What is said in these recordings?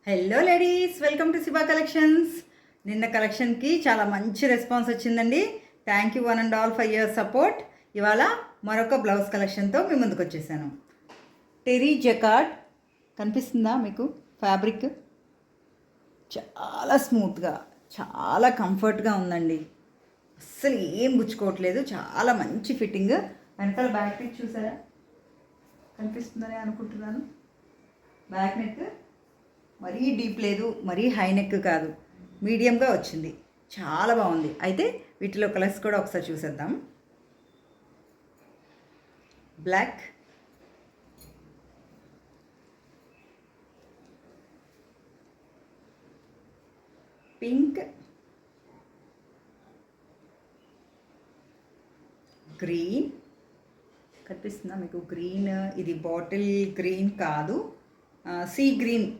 Hello ladies, welcome to Shiba collections. నిన్న కలెక్షన్కి చాలా మంచి రెస్పాన్స్ వచ్చిందండి. Thank you one and all for your support. ఇవాళ మరొక బ్లౌజ్ కలెక్షన్తో మీ ముందుకు వచ్చేసాను. టెరీ జకార్డ్ కనిపిస్తుందా మీకు? ఫ్యాబ్రిక్ చాలా స్మూత్గా, చాలా కంఫర్ట్గా ఉందండి. అస్సలు ఏం గుచ్చుకోవట్లేదు. చాలా మంచి ఫిట్టింగ్. వెనకాల బ్యాక్ నెక్ చూసారా? కనిపిస్తుందని అనుకుంటున్నాను. బ్యాక్ నెక్ మరీ డీప్ లేదు, మరీ హై నెక్ కాదు, మీడియంగా వచ్చింది. చాలా బాగుంది. అయితే వీటిలో కలర్స్ కూడా ఒకసారి చూసేద్దాం. Black, pink, green. కనిపిస్తుందా మీకు? గ్రీన్ ఇది బాటిల్ గ్రీన్ కాదు, సీ గ్రీన్.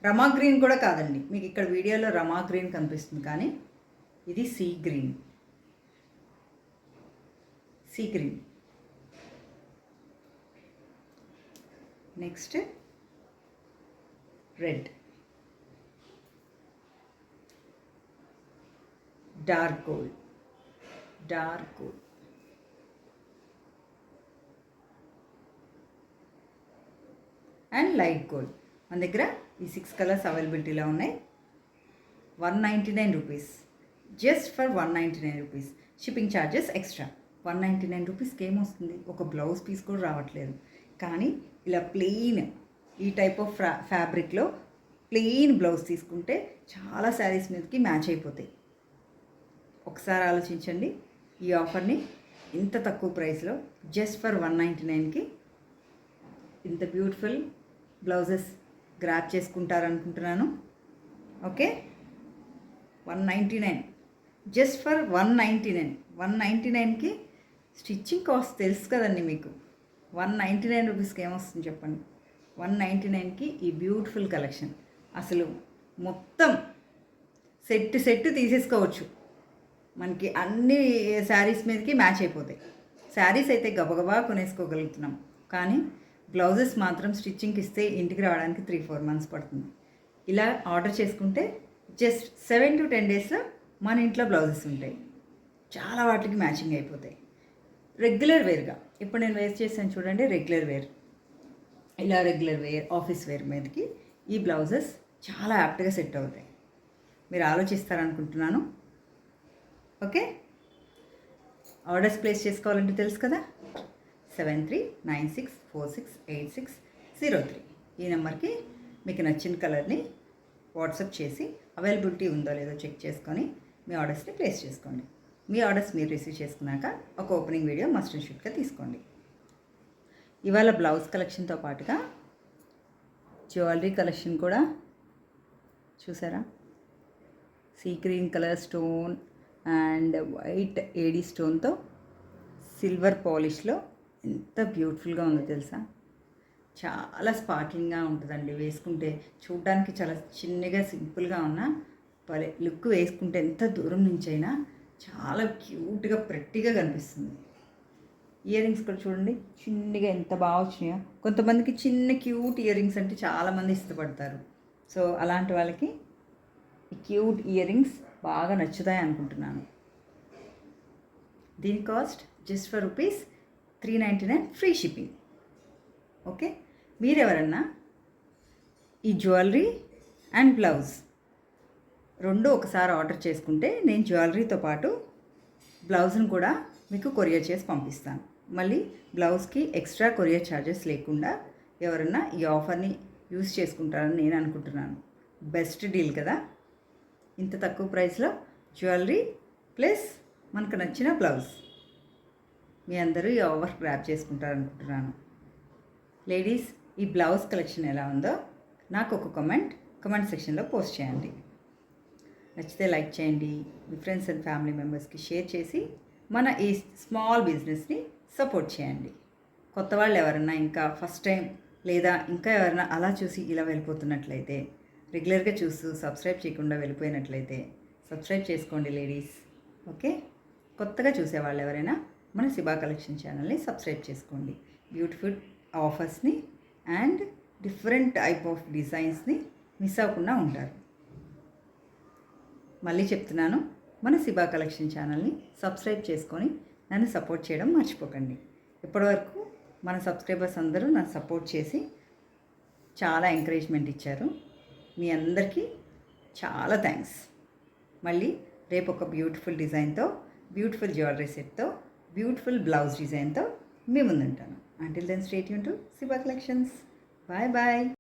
రమా గ్రీన్ కూడా కాదండి. మీకు ఇక్కడ వీడియోలో రమా గ్రీన్ కనిపిస్తుంది, కానీ ఇది sea green. Sea green. Next red, dark gold, dark gold, and light gold. మన దగ్గర ఈ 6 కలర్స్ అవైలబిలిటీలో ఉన్నాయి. 199 rupees, just for 199 rupees. Shipping charges extra. 199 రూపీస్కి ఏమొస్తుంది? ఒక బ్లౌజ్ పీస్ కూడా రావట్లేదు. కానీ ఇలా ప్లెయిన్ ఈ టైప్ ఆఫ్ ఫ్యాబ్రిక్లో ప్లెయిన్ బ్లౌజ్ తీసుకుంటే చాలా శారీస్ మీదకి మ్యాచ్ అయిపోతాయి. ఒకసారి ఆలోచించండి. ఈ ఆఫర్ని ఇంత తక్కువ ప్రైస్లో జస్ట్ ఫర్ 199కి ఇంత బ్యూటిఫుల్ బ్లౌజెస్ గ్రాప్ చేసుకుంటారనుకుంటున్నాను. Okay, 199, just for 199. 199కి స్టిచ్చింగ్ కాస్ట్ తెలుసు కదండి మీకు. 199 రూపీస్కి ఏమొస్తుంది చెప్పండి? 199కి ఈ బ్యూటిఫుల్ కలెక్షన్. అసలు మొత్తం సెట్ తీసేసుకోవచ్చు. మనకి అన్ని శారీస్ మీదకి మ్యాచ్ అయిపోతాయి. శారీస్ అయితే గబగబా కొనేసుకోగలుగుతున్నాం, కానీ బ్లౌజెస్ మాత్రం స్టిచ్చింగ్కి ఇస్తే ఇంటికి రావడానికి 3-4 మంత్స్ పడుతుంది. ఇలా ఆర్డర్ చేసుకుంటే జస్ట్ 7 to 10 డేస్లో మన ఇంట్లో బ్లౌజెస్ ఉంటాయి. చాలా వాటికి మ్యాచింగ్ అయిపోతాయి. రెగ్యులర్ వేర్గా ఇప్పుడు నేను వేర్ చేశాను చూడండి. రెగ్యులర్ వేర్, ఇలా రెగ్యులర్ వేర్, ఆఫీస్ వేర్ మీదకి ఈ బ్లౌజెస్ చాలా యాప్ట్గా సెట్ అవుతాయి. మీరు ఆలోచిస్తారనుకుంటున్నాను. ఓకే, ఆర్డర్స్ ప్లేస్ చేసుకోవాలంటే తెలుసు కదా, 7396468603. ఈ నెంబర్కి మీకు నచ్చిన కలర్ని వాట్సాప్ చేసి అవైలబిలిటీ ఉందో లేదో చెక్ చేసుకొని మీ ఆర్డర్స్ని ప్లేస్ చేసుకోండి. మీ ఆర్డర్స్ మీరు రిసీవ్ చేసుకున్నాక ఒక ఓపెనింగ్ వీడియో మస్ట్ అండ్ షూట్గా తీసుకోండి. ఇవాళ బ్లౌజ్ కలెక్షన్తో పాటుగా జ్యువెలరీ కలెక్షన్ కూడా చూసారా? Sea green colour stone and white AD స్టోన్తో సిల్వర్ పాలిష్లో ఎంత బ్యూటిఫుల్గా ఉందో తెలుసా? చాలా స్పార్క్లింగ్గా ఉంటుందండి. వేసుకుంటే చూడడానికి చాలా చిన్నగా సింపుల్గా ఉన్న భలే లుక్. వేసుకుంటే ఎంత దూరం నుంచి అయినా చాలా క్యూట్గా ప్రెట్టిగా కనిపిస్తుంది. ఇయర్ రింగ్స్ కూడా చూడండి, చిన్నగా ఎంత బాగా వచ్చినాయో. కొంతమందికి చిన్న క్యూట్ ఇయర్ రింగ్స్ అంటే చాలామంది ఇష్టపడతారు. సో అలాంటి వాళ్ళకి ఈ క్యూట్ ఇయర్ రింగ్స్ బాగా నచ్చుతాయి అనుకుంటున్నాను. దీని cost just for ₹399, free shipping. Okay, మీరెవరన్నా ఈ జ్యువెలరీ అండ్ బ్లౌజ్ రెండు ఒకసారి ఆర్డర్ చేసుకుంటే నేను జ్యువెలరీతో పాటు బ్లౌజ్ని కూడా మీకు కొరియర్ చేసి పంపిస్తాను. మళ్ళీ బ్లౌజ్కి ఎక్స్ట్రా కొరియర్ ఛార్జెస్ లేకుండా ఎవరన్నా ఈ ఆఫర్ని యూజ్ చేసుకుంటారని నేను అనుకుంటున్నాను. బెస్ట్ డీల్ కదా. ఇంత తక్కువ ప్రైస్లో జ్యువెలరీ ప్లస్ మనకు నచ్చిన బ్లౌజ్ మీ అందరూ ఈ ఆఫర్ గ్రాప్ చేసుకుంటారనుకుంటున్నాను. లేడీస్, ఈ బ్లౌజ్ కలెక్షన్ ఎలా ఉందో నాకు ఒక కమెంట్ సెక్షన్లో పోస్ట్ చేయండి. నచ్చితే లైక్ చేయండి. మీ ఫ్రెండ్స్ అండ్ ఫ్యామిలీ మెంబర్స్కి షేర్ చేసి మన ఈ స్మాల్ బిజినెస్ని సపోర్ట్ చేయండి. కొత్త వాళ్ళు ఎవరన్నా, ఇంకా ఫస్ట్ టైం లేదా ఇంకా ఎవరైనా అలా చూసి ఇలా వెళ్ళిపోతున్నట్లయితే, రెగ్యులర్గా చూస్తూ సబ్స్క్రైబ్ చేయకుండా వెళ్ళిపోయినట్లయితే సబ్స్క్రైబ్ చేసుకోండి లేడీస్. ఓకే, కొత్తగా చూసేవాళ్ళు ఎవరైనా మన శిబా కలెక్షన్ ఛానల్ని సబ్స్క్రైబ్ చేసుకోండి. బ్యూటిఫుల్ ఆఫర్స్ని అండ్ డిఫరెంట్ టైప్ ఆఫ్ డిజైన్స్ని మిస్ అవ్వకుండా ఉంటారు. మళ్ళీ చెప్తున్నాను, మన శిబా కలెక్షన్ ఛానల్ని సబ్స్క్రైబ్ చేసుకొని నన్ను సపోర్ట్ చేయడం మర్చిపోకండి. ఇప్పటివరకు మన సబ్స్క్రైబర్స్ అందరూ నన్ను సపోర్ట్ చేసి చాలా ఎంకరేజ్మెంట్ ఇచ్చారు. మీ అందరికీ చాలా థ్యాంక్స్. మళ్ళీ రేపు ఒక బ్యూటిఫుల్ డిజైన్తో, బ్యూటిఫుల్ జ్యువెలరీ సెట్తో, బ్యూటిఫుల్ బ్లౌజ్ డిజైన్తో మీ ముందుంటాను. Until then stay tune to Shiba collections. Bye bye.